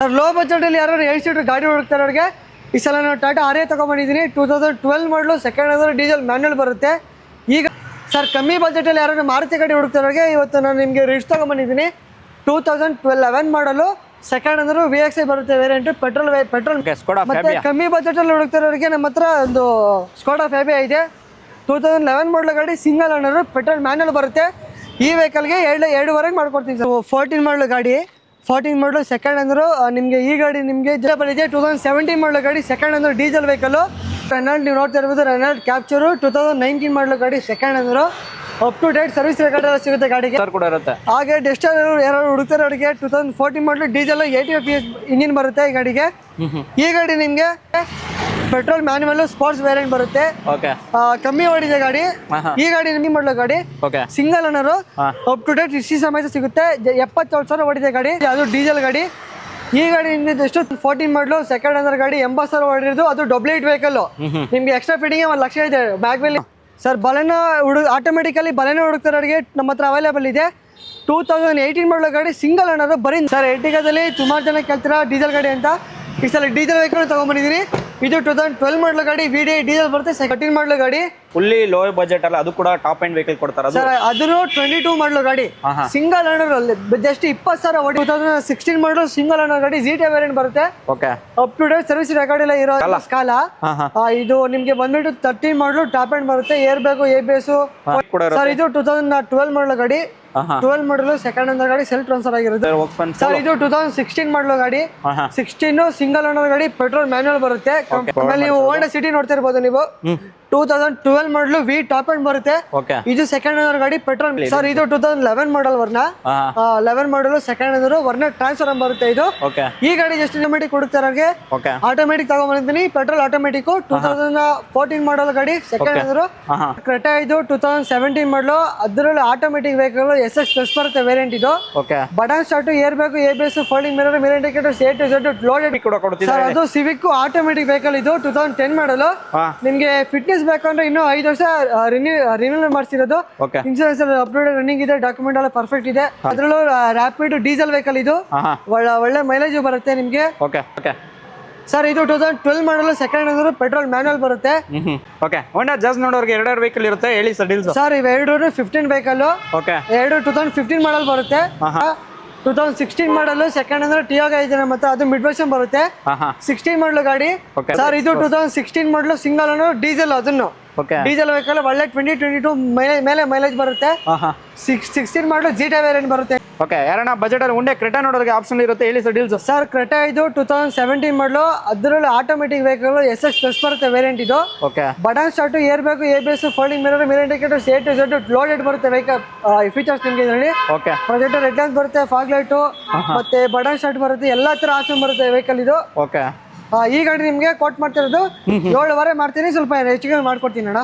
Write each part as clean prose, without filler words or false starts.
Sir low ಬಜೆಟಲ್ಲಿ ಯಾರು 8 seater ಗಾಡಿ ಹುಡುಕ್ತಾರೆ ಅವ್ರಿಗೆ ಈ ಸಲ ನಾನು ಟಾಟಾ ಆರೇ ತೊಗೊಂಬಂದಿದ್ದೀನಿ 2012 ಮಾಡಲು ಸೆಕೆಂಡ್ ಓನರ್ ಡೀಸೆಲ್ ಮ್ಯಾನ್ಯಲ್ ಬರುತ್ತೆ. ಈಗ ಸರ್ ಕಮ್ಮಿ ಬಜೆಟಲ್ಲಿ ಯಾರು ಮಾರುತಿ ಗಾಡಿ ಹುಡುಕ್ತಾರವ್ರಿಗೆ ಇವತ್ತು ನಾನು ನಿಮಗೆ ರಿಚ್ ತೊಗೊಂಬಂದಿದ್ದೀನಿ 2011 ಮಾಡಲು ಸೆಕೆಂಡ್ ಓನರು VXI ಬರುತ್ತೆ ವೇರಿಯಂಟ್ ಪೆಟ್ರೋಲ್ ಮತ್ತೆ ಕಮ್ಮಿ ಬಜೆಟಲ್ಲಿ ಹುಡುಕ್ತಾರವ್ರಿಗೆ ನಮ್ಮ ಹತ್ರ ಒಂದು ಸ್ಕೋಡಾ ಫ್ಯಾಬಿಯಾ ಇದೆ 2011 ಮಾಡಲು ಗಾಡಿ ಸಿಂಗಲ್ ಓನರು ಪೆಟ್ರೋಲ್ ಮ್ಯಾನ್ಯಲ್ ಬರುತ್ತೆ. ಈ ವೆಹಿಕಲ್ಗೆ 2.5 ಮಾಡ್ಕೊಡ್ತೀನಿ ಸರ್. 14 ಮಾಡಲು ಗಾಡಿ 14 ಮಾಡಲು ಸೆಕೆಂಡ್ ಓನರು ನಿಮಗೆ ಈ ಗಾಡಿ ನಿಮಗೆ ಇದೆ 2017 ಮಾಡಲು ಗಾಡಿ second owner diesel vehicle Renault ನೀವು ನೋಡ್ತಾ ಇರ್ಬೋದು ರೆನಾಲ್ಡ್ ಕ್ಯಾಪ್ಚರು 2019 ಮಾಡಲು ಗಾಡಿ second owner up to date service record ಎಲ್ಲ ಸಿಗುತ್ತೆ ಗಾಡಿಗೆ ಕೂಡ ಇರುತ್ತೆ. ಹಾಗೆ ಡೆಸ್ಟರ್ ಯಾರು ಹುಡುಕ್ತಾರೆ ಅವರಿಗೆ 2014 ಮಾಡಲು ಡೀಸೆಲ್ 80 PS ಇಂಜಿನ್ ಬರುತ್ತೆ ಈ ಗಾಡಿಗೆ. ಈ ಗಾಡಿ ನಿಮಗೆ ಪೆಟ್ರೋಲ್ ಮ್ಯಾನ್ಯುವಲ್ ಸ್ಪೋರ್ಟ್ಸ್ ವೇರಿಯಂಟ್ ಬರುತ್ತೆ. ಕಮ್ಮಿ ಓಡಿದೆ ಗಾಡಿ. ಈ ಗಾಡಿ ನಿಮಗೆ ಮಾಡಲು ಗಾಡಿ single owner up to date ಇಷ್ಟು ಸಮೇತ ಸಿಗುತ್ತೆ 77,000 ಓಡಿದೆ ಗಾಡಿ. ಅದು ಡೀಸೆಲ್ ಗಾಡಿ. ಈ ಗಾಡಿ ನಿಮಗೆ ಎಷ್ಟು 14 ಮಾಡಲು ಸೆಕೆಂಡ್ ಓನರ್ ಗಾಡಿ 80,000 ಓಡಿರೋದು. ಅದು ಡಬಲ್ ಏಟ್ ವೆಹಿಕಲ್ ನಿಮ್ಗೆ ಎಕ್ಸ್ಟ್ರಾ ಫಿಟ್ಟಿಂಗ್ 1 ಲಕ್ಷ ಇದೆ ಬ್ಯಾಕ್ ಮೇಲೆ. ಸರ್ ಬಲೆನೋ ಆಟೋಮೆಟಿಕಲಿ ಬಲೆನೋ ಹುಡುಕ್ತಾರವ್ರಿಗೆ ನಮ್ಮ ಹತ್ರ ಅವೈಲೇಬಲ್ ಇದೆ 2018 ಮಾಡಲು ಗಾಡಿ ಸಿಂಗಲ್ ಓನರ್ ಬರೀ. ಸರ್ ಎರ್ಟಿಗಾದಲ್ಲಿ ಸುಮಾರು ಜನ ಕೇಳ್ತೀರಾ ಡೀಸೆಲ್ ಗಾಡಿ ಅಂತ. ಈ ಸಲ ಡೀಸೆಲ್ ವೆಹಿಕಲ್ ತೊಗೊಂಬಂದಿದ್ದೀನಿ. ಇದು 2012 ಮಾಡಲು ಗಾಡಿ VDI ಡೀಸೆಲ್ ಬರುತ್ತೆ 13 ಮಾಡಲು ಗಾಡಿ ಫುಲ್ಲಿ ಲೋ ಬಜೆಟ್ ಅಲ್ಲ ಅದು ಕೂಡ ಟಾಪ್ ಎಂಡ್ ವೆಹಿಕಲ್ ಕೊಡ್ತಾರೆ ಸರ್. ಅದನ್ನು 22 ಮಾಡಲು ಗಾಡಿ ಸಿಂಗಲ್ ಓನರ್ ಜಸ್ಟ್ 20,000 ಓಡಿ 2016 ಮಾಡಲು ಸಿಂಗಲ್ ಓನರ್ ಗಾಡಿ ZT ವೇರಿಯಂಟ್ ಬರುತ್ತೆ. Up to date service record ಎಲ್ಲ ಇರೋ ಸ್ಕಾಲಾ. ಇದು ನಿಮಗೆ ಬಂದ್ಬಿಟ್ಟು 13 ಮಾಡಲು ಟಾಪ್ ಎಂಡ್ ಬರುತ್ತೆ ಏರ್ ಬ್ಯಾಗು ABS ಸರ್. ಇದು 2012 ಮಾಡಲು ಗಾಡಿ 12 ಮಾಡಲು ಸೆಕೆಂಡ್ ಓನರ್ ಗಾಡಿ ಸೆಲ್ಫ್ ಟ್ರಾನ್ಸ್ಫರ್ ಆಗಿರುತ್ತೆ ಸರ್. ಇದು 2016 ಮಾಡಲು ಗಾಡಿ 16 ಸಿಂಗಲ್ ಓನರ್ ಗಾಡಿ ಪೆಟ್ರೋಲ್ ಮ್ಯಾನ್ಯುವಲ್ ಬರುತ್ತೆ. ಆಮೇಲೆ ನೀವು ಹೋಂಡಾ ಸಿಟಿ ನೋಡ್ತಾ ಇರ್ಬೋದು ನೀವು 2012 ಮಾಡಲು V ಟಾಪ್ ಎಂಡ್ ಬರುತ್ತೆ. ಇದು ಸೆಕೆಂಡ್ ಓನರ್ ಗಾಡಿ ಪೆಟ್ರೋಲ್ ಸರ್. ಇದು 2011 ಮಾಡಲ್ ವರ್ನ 11 ಮಾಡಲು ಸೆಕೆಂಡ್ ಓನರ್ ವರ್ನ ಟ್ರಾನ್ಸ್ಫರ್ ಬರುತ್ತೆ. ಇದು ಈ ಗಾಡಿ ಎಷ್ಟು ಆಟೋಮೆಟಿಕ್ ಕೊಡುತ್ತಾರೆ ಆಟೋಮೆಟಿಕ್ ತಗೊಂಡ್ಬಂದಿದ್ದೀನಿ ಪೆಟ್ರೋಲ್ ಆಟೋಮೆಟಿಕ್ 2014 ಮಾಡಲ್ ಗಾಡಿ ಸೆಕೆಂಡ್ ಓನರ್ ಕ್ರೆಟಾ. ಇದು 2017 ಮಾಡಲು ಅದರಲ್ಲಿ ಆಟೋಮೆಟಿಕ್ ವೆಹಿಕಲ್ SX ಪ್ಲಸ್ ಬರುತ್ತೆ ವೇರಿಯಂಟ್. ಇದು button start air bag ABS folding mirror mirror indicators A to Z loaded sir. ಅದು ಸಿವಿಕ್ ಆಟೋಮೆಟಿಕ್ ವೆಹಿಕಲ್. ಇದು 2010 ಮಾಡಲು ನಿಮಗೆ ಫಿಟ್ನೆಸ್ ಬೇಕಂದ್ರೆ ಇನ್ನು 5 ವರ್ಷ ರಿನ್ಯೂವಲ್ ಮಾಡಿಸಿರೋದು. ಇನ್ಶೂರೆನ್ಸ್ ಅಪ್ಡೇಟ್ ರನ್ನಿಂಗ್ ಇದೆ ಡಾಕ್ಯುಮೆಂಟ್ ಎಲ್ಲ ಪರ್ಫೆಕ್ಟ್ ಇದೆ. ಅದರಲ್ಲೂ ರ್ಯಾಪಿಡ್ ಡೀಸೆಲ್ ವೆಹಿಕಲ್. ಇದು ಒಳ್ಳೆ ಮೈಲೇಜ್ ಬರುತ್ತೆ ನಿಮಗೆ ಸರ್. ಇದು 2012 ಮಾಡಲು ಸೆಕೆಂಡ್ ಓನರ್ ಪೆಟ್ರೋಲ್ ಮ್ಯಾನ್ಯುವಲ್ ಬರುತ್ತೆ. ಹೋಂಡಾ ಜಾಸ್ ನೋಡೋರಿಗೆ 2 ವೆಹಿಕಲ್ ಇರುತ್ತೆ ಹೇಳಿ ಸರ್ ಡೀಲ್ಸ್ ಸರ್. ಇವು 15 ವೆಹಿಕಲ್ 2015 ಮಾಡಲ್ ಬರುತ್ತೆ. 2016 ಮಾಡಲು ಸೆಕೆಂಡ್ ಓನರ್ ಟಿಯಾಗೋ ಇದೆ ಮತ್ತೆ ಅದು ಮಿಡ್ ವರ್ಷನ್ ಬರುತ್ತೆ 16 ಮಾಡಲು ಗಾಡಿ ಸರ್. ಇದು 2016 ಮಾಡಲು ಸಿಂಗಲ್ ಓನರ್ ಡೀಸೆಲ್. ಅದನ್ನು ಡೀಸೆಲ್ ವೆಹಿಕಲ್ ಒಳ್ಳೆ 2022 ಮೇಲೆ ಮೈಲೇಜ್ ಬರುತ್ತೆ. 16 ಮಾಡಲು ZT ವೇರಿಯಂಟ್ ಬರುತ್ತೆ. ಯಾರಣ್ಣ ಬಜೆಟ್ ಅಲ್ಲಿ ಉಂಡೆ ಕ್ರೆಟಾ ನೋಡೋರಿಗೆ ಆಪ್ಷನ್ ಇರುತ್ತೆ ಹೇಳಿ ಸರ್ ಡೀಲ್ಸ್ ಸರ್. ಕ್ರೆಟಾ ಇದು 2017 ಮಾಡಲು ಅದರಲ್ಲಿ ಆಟೋಮೆಟಿಕ್ ವೆಹಿಕಲ್ SX ಪ್ಲಸ್ ಬರುತ್ತೆ ವೇರಿಯಂಟ್. ಇದು button start air bag ABS folding mirror mirror indicators A to Z loaded ಬರುತ್ತೆ ವೆಹಿಕಲ್ ಫೀಚರ್ಸ್ ನಿಮಗೆ ಇದರಲ್ಲಿ. ಪ್ರೊಜೆಕ್ಟರ್ ಹೆಡ್ ಲ್ಯಾಂಪ್ ಬರುತ್ತೆ ಫಾಗ್ ಲೈಟ್ ಮತ್ತೆ ಬಟನ್ ಸ್ಟಾರ್ಟ್ ಬರುತ್ತೆ ಎಲ್ಲಾ ತರ ಆಪ್ಷನ್ ಬರುತ್ತೆ ವೆಹಿಕಲ್. ಇದು ಈ ಗಾಡಿ ನಿಮಗೆ ಕೋಟ್ ಮಾಡ್ತಿರೋದು 7.5 ಮಾಡ್ತೀನಿ ಸ್ವಲ್ಪ ಹೆಚ್ಚಿಗೆ ಮಾಡ್ಕೊಡ್ತೀನಿ ಅಣ್ಣ.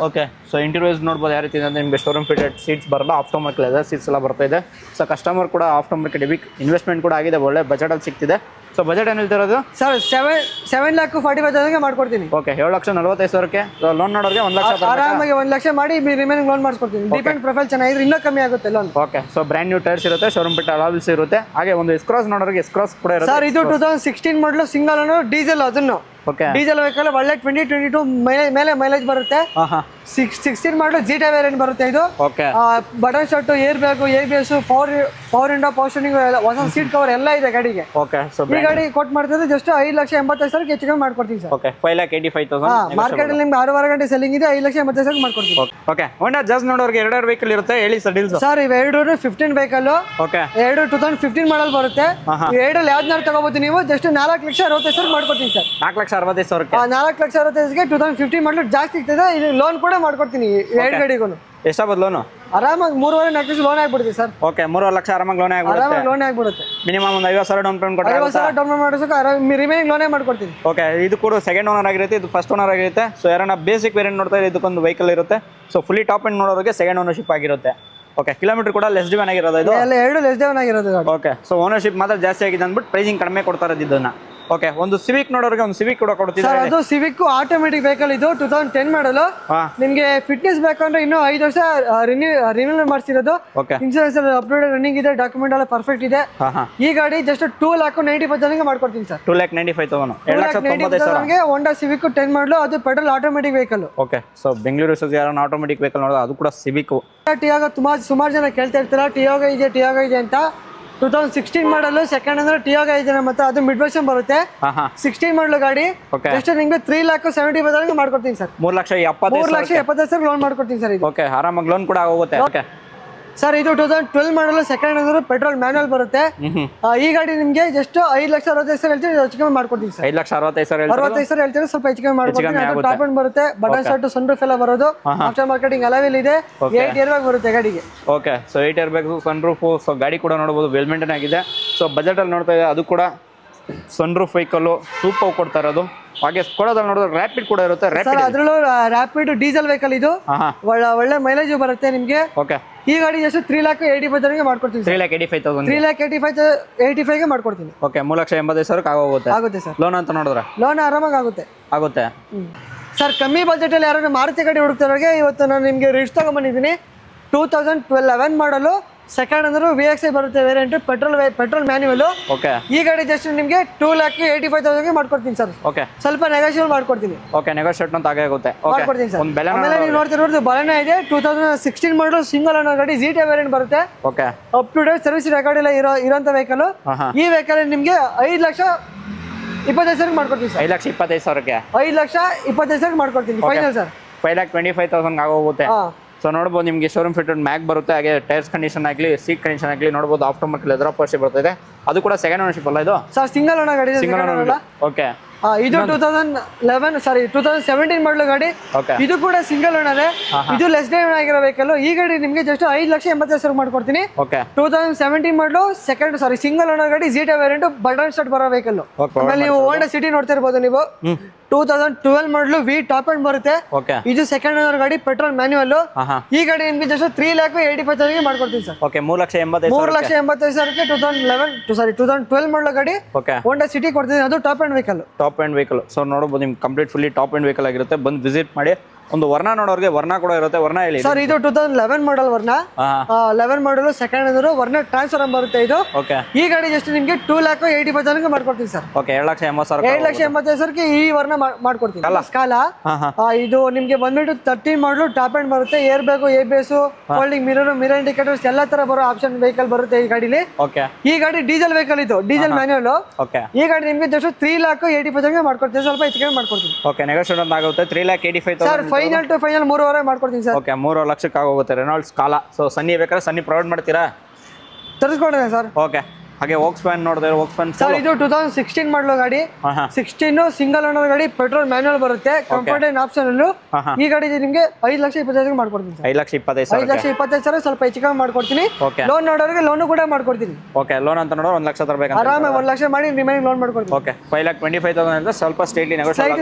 ಸೊ ಇಂಟೀರಿಯರ್ಸ್ ನೋಡ್ಬೋದು ಯಾವ ರೀತಿ ಅಂದ್ರೆ ನಿಮಗೆ ಶೋರೂಮ್ ಫಿಟೆಡ್ ಸೀಟ್ಸ್ ಬರಲ್ಲ ಆಫ್ಟರ್ ಮಾರ್ಕೆಟ್ ಇದೆ ಸೀಟ್ಸ್ ಎಲ್ಲ ಬರ್ತಾ ಇದೆ. ಸೊ ಕಸ್ಟಮರ್ ಕೂಡ ಆಫ್ಟರ್ ಮಾರ್ಕೆಟ್ ಬಿಗ್ ಇನ್ವೆಸ್ಟ್ಮೆಂಟ್ ಕೂಡ ಆಗಿದೆ ಒಳ್ಳೆ ಬಜೆಟ್ ಅಲ್ಲಿ ಸಿಗ್ತಿದೆ. ಸೊ ಬಜೆಟ್ ಏನು ಹೇಳ್ತಿರೋದು ಸರ್ 7,45,000 ಮಾಡ್ಕೊಡ್ತೀನಿ. 7,45,000ಕ್ಕೆ ಲೋನ್ ನೋಡೋರಿಗೆ 1 ಲಕ್ಷ ಆರಾಮಾಗಿ 1 ಲಕ್ಷ ಮಾಡಿ ರಿಮೈನಿಂಗ್ ಲೋನ್ ಮಾಡಿಸ್ಕೊಡ್ತೀನಿ. ಡಿಪೆಂಡ್ ಪ್ರೊಫೈಲ್ ಚೆನ್ನಾಗಿದ್ರೆ ಇನ್ನೂ ಕಮ್ಮಿ ಆಗುತ್ತೆ loan. So brand new tyres ಇರುತ್ತೆ ಶೋರೂಮ್ ಫಿಟ್ ಅಲಾಲ್ಸ್ ಇರುತ್ತೆ. ಹಾಗೆ ಒಂದು ಎಸ್-ಕ್ರಾಸ್ ನೋಡೋರಿಗೆ ಎಸ್-ಕ್ರಾಸ್ ಕೂಡ ಇರುತ್ತೆ ಸರ್. ಇದು 2016 ಮಾಡಲು ಸಿಂಗಲ್ ಓನರ್ ಡೀಸೆಲ್. ಅದನ್ನು ಡೀಸೆಲ್ ವೆಹಿಕಲ್ ಒಳ್ಳೆ 2022 ಮೇಲೆ ಮೈಲೇಜ್ ಬರುತ್ತೆ. 16 ಮಾಡಲು ZT ವೇರಿಯಂಟ್ ಬರುತ್ತೆ. ಇದು button start air bag ABS power Indo power steering ಹೊಸ ಸೀಟ್ ಕವರ್ ಎಲ್ಲ ಇದೆ ಗಾಡಿಗೆ. ಈ ಗಾಡಿ ಕೊಟ್ಟು ಮಾಡ್ತಿದ್ರೆ ಜಸ್ಟ್ 5,85,000 ಹೆಚ್ಚಿಗೆ ಮಾಡ್ಕೊಡ್ತೀನಿ ಸರ್. 5,85,000 ಮಾರ್ಕೆಟ್ ಅಲ್ಲಿ ನಿಮ್ಗೆ 6.5 ಗಂಟೆ ಸೆಲ್ಲಿಂಗ್ ಇದೆ 5,85,000 ಮಾಡ್ಕೊಡ್ತೀನಿ. ಹೋಂಡಾ ಜಾಸ್ ನೋಡೋರಿಗೆ 2 ವೆಹಿಕಲ್ ಇರುತ್ತೆ ಹೇಳಿ ಸರ್ ಡೀಲ್ಸ್ ಸರ್. ಇವು 15 ವೆಹಿಕಲ್ 2015 ಮಾಡಲ್ ಬರುತ್ತೆ. 2 ಯಾವ್ದನ್ನಾರು ತಗೋಬಹುದು ನೀವು ಜಸ್ಟ್ 4,60,000 ಮಾಡ್ಕೊಡ್ತೀನಿ ಸರ್. 4,60,000 4,60,000ಗೆ 2015 ಮಾಡಲು ಜಾಸ್ತಿ ಸಿಗ್ತದೆ. ಇದು ಲೋನ್ ಕೂಡ ಮಾಡ್ಕೊಡ್ತೀನಿ 2 ಗಾಡಿಗೂ. ಎಷ್ಟಾಗ್ಬೋದು ಲೋನು? ಆರಾಮಾಗಿ 3.5 ಲಕ್ಷ ಲೋನ್ ಆಗ್ಬಿಡುತ್ತೆ ಸರ್. 3 ಲಕ್ಷ ಆರಾಮಾಗಿ ಲೋನ್ ಆಗ್ಬಿಡುತ್ತೆ. ಮಿನಿಮಮ್ ಒಂದು 50,000 ಡೌನ್ ಪೇಮೆಂಟ್ ಕೊಟ್ಟರೆ 50,000 ಡೌನ್ ಪೇಮೆಂಟ್ ಮಾಡಿಸೋಕೆ ರಿಮೈನಿಂಗ್ ಲೋನೇ ಮಾಡ್ಕೊಡ್ತೀನಿ. ಇದು ಕೂಡ ಸೆಕೆಂಡ್ ಓನರ್ ಆಗಿರುತ್ತೆ ಇದು ಫಸ್ಟ್ ಓನರ್ ಆಗಿರುತ್ತೆ. ಸೊ ಯಾರನ್ನ ಬೇಸಿಕ್ ವೇರಿಯಂಟ್ ನೋಡ್ತಾ ಇದೆ ಇದಕ್ಕೊಂದು ವೆಹಿಕಲ್ ಇರುತ್ತೆ. ಸೊ ಫುಲ್ಲಿ ಟಾಪ್ ಎಂಡ್ ನೋಡೋರಿಗೆ ಸೆಕೆಂಡ್ ಓನರ್ಶಿಪ್ ಆಗಿರುತ್ತೆ. ಕಿಲೋಮೀಟರ್ ಕೂಡ ಲೆಸ್ ಡಿವನ್ ಆಗಿರೋದು ಇದು. 2 ಲೆಸ್ ಡಿವನ್ ಆಗಿರೋದು. ಸೊ ಓನರ್ಶಿಪ್ ಮಾತ್ರ ಜಾಸ್ತಿ ಆಗಿದೆ ಅಂದ್ಬಿಟ್ಟು ಪ್ರೈಸಿಂಗ್ ಕಡಿಮೆ ಕೊಡ್ತಾ ಇರೋದು ಇದನ್ನ. ಓಕೆ, ಒಂದು ಸಿವಿಕ್ ನೋಡೋರಿಗೆ ಒಂದು ಸಿವಿಕ್ ಕೂಡ ಸರ್ ಕೊಡ್ತಿದ್ದಾರೆ. ಅದು ಸಿವಿಕ್ ಆಟೋಮೆಟಿಕ್ ವೆಹಿಕಲ್ ಇದು 2010 ಮಾಡಲು. ನಿಮ್ಗೆ ಫಿಟ್ನೆಸ್ ಬೇಕಂದ್ರೆ ಇನ್ನೂ 5 ವರ್ಷ ರಿನ್ಯೂವಲ್ ಮಾಡಿಸಿರೋದು. ಇನ್ಸೂರೆನ್ಸ್ ಅಪ್ಡೇಟ್ ರನ್ನಿಂಗ್ ಇದೆ, ಡಾಕ್ಯುಮೆಂಟ್ ಎಲ್ಲ ಪರ್ಫೆಕ್ಟ್ ಇದೆ. ಈ ಗಾಡಿ ಜಸ್ಟ್ 2,95,000 ಮಾಡ್ಕೊಡ್ತೀನಿ ಸರ್. 2,95,000 ಹೋಂಡಾ ಸಿವಿಕ್ 10 ಮಾಡಲು, ಅದು petrol automatic vehicle. Okay, so Bengaluru ಯಾರು ಆಟೋಮೆಟಿಕ್ ವೆಹಿಕಲ್ ನೋಡೋದು ಅದು ಕೂಡ ಸಿವಿಕ್. ಟಿಯಾಗೋ ಸುಮಾರು ಜನ ಕೇಳ್ತಾ ಇರ್ತೀರಾ ಟಿಯಾಗೋ ಇದೆ ಅಂತ. 2016 ಮಾಡಲು ಸೆಕೆಂಡ್ ಅಂದ್ರೆ ಟಿಯಾಗೋ ಇದೆ, ಮತ್ತೆ ಅದು ಮಿಡ್ ವರ್ಷನ್ ಬರುತ್ತೆ. 16 ಮಾಡಲು ಗಾಡಿ ಜಸ್ಟ್ ನಿಮ್ಗೆ 3,70,000 ಮಾಡ್ಕೊಡ್ತೀನಿ ಸರ್. 3,70,000 ಲೋನ್ ಮಾಡ್ಕೊಡ್ತೀನಿ ಸರ್. ಇದು ಓಕೆ, ಆರಾಮಾಗಿ ಲೋನ್ ಕೂಡ ಹೋಗುತ್ತೆ. ಓಕೆ ಸರ್, ಇದು 2012 ಮಾಡಲು ಸೆಕೆಂಡ್ ಅಂದ್ರೆ ಪೆಟ್ರೋಲ್ ಮ್ಯಾನುವಲ್ ಬರುತ್ತೆ. ಈ ಗಾಡಿ ನಿಮ್ಗೆ ಜಸ್ಟ್ 5,60,000 ಹೇಳ್ತೀವಿ, ಹೆಚ್ಚು ಕಮ್ಮಿ ಮಾಡ್ಕೊಡ್ತೀನಿ ಸರ್. 5,65,000 ಹೇಳ್ತೀವಿ, ಸ್ವಲ್ಪ ಹೆಚ್ಚು ಕಮ್ಮಿ ಮಾಡ್ಕೊಡ್ತೀನಿ. ಟಾಪ್ ಎಂಡ್ ಬರುತ್ತೆ, ಬಟನ್ ಶರ್ಟ್, ಸನ್ ರೂಫ್ ಎಲ್ಲ ಬರೋದು. ಆಫ್ಟರ್ ಮಾರ್ಕೆಟಿಂಗ್ ಅಲವೆಲ್ ಇದೆ. 8 ಇಯರ್ ಬ್ಯಾಗ್ ಬರುತ್ತೆ ಗಾಡಿಗೆ. Okay, so 8 air bag, sun roof. So ಗಾಡಿ ಕೂಡ ನೋಡಬಹುದು ವೆಲ್ ಮೇಂಟೈನ್ ಆಗಿದೆ. ಸೊ ಬಜೆಟ್ ಅಲ್ಲಿ ನೋಡ್ತಾ ಇದೆ, ಅದು ಕೂಡ ಸನ್ ರೂಫ್ ವೆಹಿಕಲ್ ಸೂಪರ್ ಕೊಡ್ತಾ ಇರೋದು. ಹಾಗೆ ಕೊಡೋದ್ರಲ್ಲಿ ನೋಡಿದ್ರೆ ರ್ಯಾಪಿಡ್ ಕೂಡ ಇರುತ್ತೆ. ಅದ್ರಲ್ಲೂ ರ್ಯಾಪಿಡ್ ಡೀಸೆಲ್ ವೆಹಿಕಲ್ ಇದು. ಒಳ್ಳೆ ಮೈಲೇಜ್ ಬರುತ್ತೆ ನಿಮ್ಗೆ. ಓಕೆ, ಈ ಗಾಡಿ ಜಸ್ಟ್ 3,85,000 ಮಾಡ್ಕೊಡ್ತೀನಿ. 3,85,000 ಮಾಡ್ಕೊಡ್ತೀನಿ. ಓಕೆ, 3,80,000 ಆಗುತ್ತೆ ಸರ್. ಲೋನ್ ಅಂತ ನೋಡಿದ್ರೆ ಲೋನ್ ಆರಾಮಾಗಿ ಆಗುತ್ತೆ. ಸರ್, ಕಮ್ಮಿ ಬಜೆಟ್ ಅಲ್ಲಿ ಯಾರು ಮಾರುತಿ ಗಾಡಿ ಹುಡುಕ್ತಾರೋರಿಗೆ ಇವತ್ತು ನಾನು ನಿಮ್ಗೆ ರಿಚ್ ತಗೊಂಡ್ಬಂದಿದ್ದೀನಿ. 2011 ಮಾಡಲು ಸೆಕೆಂಡ್ ಅಂದ್ರೆ VXI ಬರುತ್ತೆ ವೇರಿಯಂಟ್, ಪೆಟ್ರೋಲ್ ಮ್ಯಾನ್ಯುವಲ್. ಓಕೆ, ಈ ಗಾಡಿ ಜಸ್ಟ್ ನಿಮ್ಗೆ 2,85,000 ಮಾಡ್ಕೊಡ್ತೀನಿ ಸರ್. ಓಕೆ, ಸ್ವಲ್ಪ ನೆಗೋಷಿಯೇಟ್ ಮಾಡ್ಕೊಡ್ತೀನಿ. ಓಕೆ, ನೆಗೋಷಿಯೇಟ್ ಅಂತ ಆಗುತ್ತೆ. ಮಾಡ್ಕೊಡ್ತೀನಿ ಸರ್. ಆಮೇಲೆ ನೀವು ನೋಡ್ತಿರೋದು ಬಲೆನೋ ಇದೆ. 2016 ಮಾಡಲು ಸಿಂಗಲ್ ಓನರ್ ಗಾಡಿ, ZT ವೇರಿಯಂಟ್ ಬರುತ್ತೆ. Okay, up to date service record ಎಲ್ಲ ಇರೋಂಥ ವೆಹಿಕಲ್. ಈ ವೆಹಿಕಲ್ ನಿಮ್ಗೆ 5,25,000 ಮಾಡ್ಕೊಡ್ತೀನಿ ಸರ್. 5,25,000 5,25,000 ಮಾಡ್ಕೊಡ್ತೀನಿ ಫೈನಲ್ ಸರ್. 5,25,000 ಆಗೋಗುತ್ತೆ. ಸೊ ನೋಡ್ಬೋದು ನಿಮಗೆ ಶೋರೂಮ್ ಫಿಟೆಡ್ ಮ್ಯಾಗ್ ಬರುತ್ತೆ. ಹಾಗೆ ಟೈರ್ಸ್ ಕಂಡೀಷನ್ ಆಗಲಿ, ಸೀಟ್ ಕಂಡೀಷನ್ ಆಗಲಿ ನೋಡ್ಬೋದು. ಆಫ್ಟರ್ ಮಾರ್ಕೆಟ್ ಲೆದರ್ ಪಾಲಿಶ್ ಬರ್ತಿದೆ. ಅದು ಕೂಡ ಸೆಕೆಂಡ್ ಓನರ್ಶಿಪ್ ಅಲ್ಲ ಇದು ಸರ್, ಸಿಂಗಲ್ ಓನರ್ ಗಾಡಿ. ಓಕೆ, ಇದು 2017 ಮಾಡಲು ಗಾಡಿ. ಇದು ಕೂಡ ಸಿಂಗಲ್ ಓನರ್. ಇದು ಲೆಸ್ ಡ್ರೈವ್ ಆಗಿರೋ ವೆಹಿಕಲ್. ಈ ಗಾಡಿ ನಿಮ್ಗೆ ಜಸ್ಟ್ 5,80,000 ಮಾಡ್ಕೊಡ್ತೀನಿ. 2017 ಮಾಡಲು ಸಿಂಗಲ್ ಓನರ್ ಗಾಡಿ, ZT ವೇರಿಯಂಟ್, ಬಟನ್ ಸ್ಟಾರ್ಟ್ ಬರೋ ವೆಹಿಕಲ್. ಆಮೇಲೆ ನೀವು ಹೋಂಡಾ ಸಿಟಿ ನೋಡ್ತಾ ಇರ್ಬೋದು ನೀವು. 2012 ಮಾಡಲು ವಿ ಟಾಪ್ ಎಂಡ್ ಬರುತ್ತೆ. ಇದು ಸೆಕೆಂಡ್ ಓನರ್ ಗಾಡಿ, ಪೆಟ್ರೋಲ್ ಮ್ಯಾನ್ಯುವಲ್. ಈ ಗಾಡಿ ನಿಮ್ಗೆ ಜಸ್ಟ್ 3,85,000 ಮಾಡ್ಕೊಡ್ತೀನಿ ಸರ್. 3,85,000 2012 ಮಾಡಲು ಗಾಡಿ, ಹೋಂಡಾ ಸಿಟಿ ಕೊಡ್ತೀನಿ. ಅದು ಟಾಪ್ ಎಂಡ್ ವೆಹಿಕಲ್. ಸೊ ನೋಡಬಹುದು ನಿಮ್ಗೆ complete fully top end vehicle ಆಗಿರುತ್ತೆ. ಬಂದು ವಿಸಿಟ್ ಮಾಡಿ. ಒಂದು ವರ್ಣ ನೋಡೋರಿಗೆ ವರ್ಣ ಕೂಡ ಇರುತ್ತೆ. ವರ್ಣ ಹೇಳಿ ಸರ್, ಇದು 2011 ಮಾಡಲ್ ವರ್ಣ. 11 ಮಾಡಲು ಸೆಕೆಂಡ್ ಅಂದ್ರೆ ವರ್ಣ ಟ್ರಾನ್ಸ್ಫರ್ ಬರುತ್ತೆ ಇದು. ಈ ಗಾಡಿ ಜಸ್ಟ್ ನಿಮ್ಗೆ 2,85,000 ಮಾಡ್ಕೊಡ್ತೀನಿ ಸರ್. 7,80,000 ಈ ವರ್ಣ ಮಾಡ್ಕೊಡ್ತೀನಿ. ಸ್ಕಾಲಾ ಇದು ನಿಮ್ಗೆ ಬಂದ್ಬಿಟ್ಟು 13 ಮಾಡಲು ಟಾಪ್ ಎಂಡ್ ಬರುತ್ತೆ. Air bag, ABS, folding mirror indicators ಎಲ್ಲ ತರ ಬರೋ ಆಪ್ಷನ್ ವೆಹಿಕಲ್ ಬರುತ್ತೆ ಈ ಗಾಡಿಲಿ. ಈ ಗಾಡಿ ಡೀಸೆಲ್ ವೆಹಿಕಲ್ ಇದು, ಡೀಸೆಲ್ ಮ್ಯಾನ್ಯುವಲ್. ಈ ಗಾಡಿ ನಿಮ್ಗೆ ಜಸ್ಟ್ 3,85,000 ಮಾಡ್ಕೊಡ್ತೀನಿ. ಸ್ವಲ್ಪ ಹೆಚ್ಚಿಗೆ ಮಾಡ್ಕೊಡ್ತೀನಿ. ನೆಗೋಷಿಯೇಟ್ ಆಗುತ್ತೆ. 3,85,000 ಫೈನಲ್ ಟು ಫೈನಲ್ 3,500 ಮಾಡ್ಕೊಡ್ತೀನಿ ಸರ್. 3 ಲಕ್ಷಕ್ಕೆ ಆಗೋಗುತ್ತೆ. Renault Scala. ಸೊ ಸನ್ನಿ ಬೇಕಾದ್ರೆ ಸನ್ನಿ ಪ್ರೊವೈಡ್ ಮಾಡ್ತೀರಾ? ತರಿಸ್ಕೊಡ್ತೀನಿ ಸರ್. ಓಕೆ, ಹಾಗೆ ವೋಕ್ಸ್ವ್ಯಾನ್ ನೋಡಿದ್ರೆ ವೋಕ್ಸ್ವ್ಯಾನ್ ಸರ್, ಇದು 2016 ಮಾಡಲು ಗಾಡಿ. 16 ಸಿಂಗಲ್ ಓನರ್ ಗಾಡಿ, ಪೆಟ್ರೋಲ್ ಮ್ಯಾನ್ಯುವಲ್ ಬರುತ್ತೆ. ಕಂಫರ್ಟ್ ಅಂಡ್ ಆಪ್ಷನ್ ಅಲ್ಲೂ. ಈ ಗಾಡಿ ನಿಮ್ಗೆ 5,20,000 ಮಾಡ್ಕೊಡ್ತೀನಿ. 5,25,000 ಸ್ವಲ್ಪ ಹೆಚ್ಚಿಗೆ ಮಾಡ್ಕೊಡ್ತೀನಿ. ಲೋನ್ ನೋಡೋರಿಗೆ ಲೋನ್ ಕೂಡ ಮಾಡ್ಕೊಡ್ತೀನಿ. ಓಕೆ, ಲೋನ್ ಅಂತ ನೋಡೋ 1 ಲಕ್ಷ ಬೇಕು. ಆರಾಮ 1 ಲಕ್ಷ ಮಾಡಿ ರಿಮೈನಿಂಗ್ ಲೋನ್ ಮಾಡ್ಕೊಡ್ತೀನಿ. ಓಕೆ, 5,25,000 ಅಂತ ಸ್ವಲ್ಪ ಸ್ಲೈಟ್ಲಿ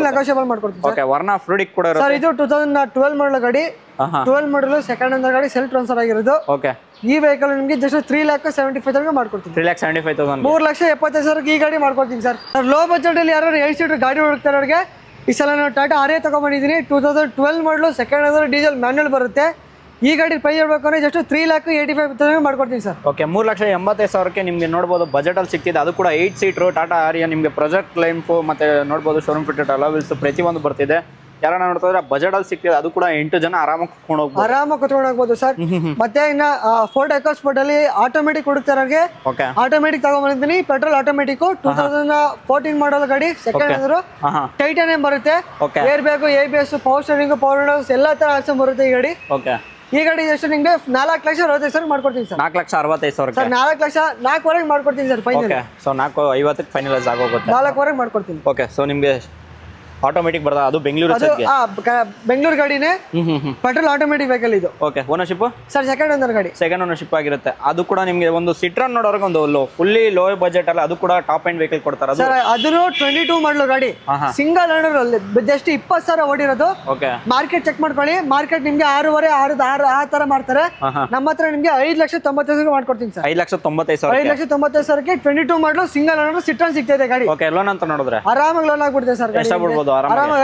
ನೆಗೋಷಿಯಬಲ್ ಮಾಡ್ಕೊಡ್ತೀನಿ. ಓಕೆ, ವರ್ಣ ಫ್ಲೂಡಿಕ್ ಕೂಡ ಸರ್, ಇದು 2012 ಮಾಡಲು ಗಾಡಿ. 12 ಮಾಡಲು ಸೆಕೆಂಡ್ ಓನರ್ ಗಾಡಿ, ಸೆಲ್ಫ್ ಟ್ರಾನ್ಸ್ಫರ್ ಆಗಿರೋದು. ಓಕೆ, ಈ ವೆಹಿಕಲ್ ನಿಮಗೆ ಜಸ್ಟ್ 3,75,000 ಮಾಡ್ಕೊಡ್ತೀನಿ. 3,75,000 3,70,000 ಈ ಗಾಡಿ ಮಾಡ್ಕೊಡ್ತೀನಿ ಸರ್. ಲೋ ಬಜೆಟ್ ಅಲ್ಲಿ ಯಾರು 8 ಸೀಟರ್ ಗಾಡಿ ಹುಡುಕ್ತಾರೆ ಅವ್ರಿಗೆ ಈ ಸಲ ನಾನು ಟಾಟಾ ಆರ್ಯ ತಗೊಂಡ್ಬಂದಿದ್ದೀನಿ. 2012 ಮಾಡಲು ಸೆಕೆಂಡ್ ಓನರ್ ಡೀಸೆಲ್ ಮ್ಯಾನ್ಯುವಲ್ ಬರುತ್ತೆ. ಈ ಗಾಡಿ ಪ್ರೈಸ್ ಹೇಳ್ಬೇಕು ಅಂದ್ರೆ ಜಸ್ಟ್ 3,85,000 ಮಾಡ್ಕೊಡ್ತೀನಿ ಸರ್. ಓಕೆ, 3,80,000 ನಿಮ್ಗೆ ನೋಡ್ಬೋದು ಬಜೆಟ್ ಅಲ್ಲಿ ಸಿಕ್ತಿದೆ. ಅದು ಕೂಡ 8 ಸೀಟರ್ ಟಾಟಾ ಆರ್ಯ. ನಿಮಗೆ ಪ್ರಾಜೆಕ್ಟ್ ಲೈಂಪ್ ಮತ್ತೆ ನೋಡ್ಬೋದು ಶೋರೂಮ್ ಫಿಟೆಡ್ ಅಲವೆಲ್ಸ್ ಪ್ರತಿಯೊಂದು ಬರ್ತಿದೆ. ಯಾರನ್ನ ನೋಡ್ತಾ ಬಜೆಟ್ ಅಲ್ಲಿ ಸಿಕ್ತಿದೆ. ಅದು ಕೂಡ 8 ಜನ ಆರಾಮಾಗಿ ಕುತ್ಕೊಂಡು ಹೋಗ್ಬೋದು ಸರ್. ಮತ್ತೆ ಇನ್ನ ಫೋರ್ಡ್ ಎಕೋಸ್ಪೋರ್ಟ್ ಅಲ್ಲಿ ಆಟೋಮೆಟಿಕ್ ಹುಡುಕ್ತಾರಿಗೆ ಆಟೋಮೆಟಿಕ್ ತಗೊಂಡ್ಬಂದಿದ್ದೀನಿ. ಪೆಟ್ರೋಲ್ ಆಟೋಮೆಟಿಕ್ 2014 ಮಾಡಲ್ ಗಾಡಿ, ಸೆಕೆಂಡ್ ಅಂದ್ರೆ ಟೈಟಾನಿಯಂ ಬರುತ್ತೆ. Air bag, ABS, power steering, power Windows ಎಲ್ಲ ತರ ಆಪ್ಷನ್ ಬರುತ್ತೆ ಈ ಗಾಡಿ. ಈ ಗಾಡಿ ಎಷ್ಟು ನಿಮ್ಗೆ 4,60,000 ಮಾಡ್ಕೊಡ್ತೀನಿ ಸರ್. 4,60,000 ಸರ್, 4,04,000 ಮಾಡ್ಕೊಡ್ತೀನಿ ಸರ್ ಫೈನಲ್. ಸೊ 4,50 ಫೈನಲೈಸ್ ಆಗೋಗುತ್ತೆ. 4,00,000 ಮಾಡ್ಕೊಡ್ತೀನಿ. ಓಕೆ, ಸೊ ನಿಮ್ಗೆ ಆಟೋಮೆಟಿಕ್ ಬರ್ತದೆ, ಅದು ಬೆಂಗಳೂರು ಸೈಡ್ಗೆ. ಬೆಂಗಳೂರು ಗಾಡಿನೇ, ಪೆಟ್ರೋಲ್ ಆಟೋಮೆಟಿಕ್ ವೆಹಿಕಲ್ ಇದು. Okay, ownership sir second owner ಗಾಡಿ, ಸೆಕೆಂಡ್ ಓನರ್ಶಿಪ್ ಆಗಿರುತ್ತೆ. ಅದು ಕೂಡ ನಿಮಗೆ ಒಂದು ಸಿಟ್ರಾನ್ ನೋಡೋರ್ಗೆ ಒಂದು ಫುಲ್ಲಿ ಲೋ ಬಜೆಟ್ ಅಲ್ಲ, ಅದು ಕೂಡ ಟಾಪ್ ಎಂಡ್ ವೆಹಿಕಲ್ ಕೊಡ್ತಾರೆ. ಸರ್ ಅದನ್ನು 22 ಮಾಡಲು ಗಾಡಿ, ಸಿಂಗಲ್ ಓನರ್, ಜಸ್ಟ್ 20,000 ಓಡಿರೋದು. ಓಕೆ, ಮಾರ್ಕೆಟ್ ಚೆಕ್ ಮಾಡ್ಕೊಳ್ಳಿ, ಮಾರ್ಕೆಟ್ ನಿಮ್ಗೆ 6.5 ಆ ತರ ಮಾಡ್ತಾರೆ. ನಮ್ಮ ಹತ್ರ ನಿಮ್ಗೆ 5,90,000 ಮಾಡ್ಕೊಡ್ತೀನಿ ಸರ್. 5,95,000. 5,90,000ಕ್ಕೆ 22 ಮಾಡಲು ಸಿಂಗಲ್ ಓನರ್ ಸಿಟ್ರಾನ್ ಸಿಗ್ತಾ ಇದೆ ಗಾಡಿ. ಓಕೆ, ಲೋನ್ ಅಂತ ನೋಡಿದ್ರೆ ಆರಾಮಾಗಿ ಲೋನ್ ಆಗ್ಬಿಡುತ್ತೆ ಸರ್. ಎಷ್ಟಾಗ್ಬಿಡ್ಬೋದು? ಆರಾಮಾಗಿ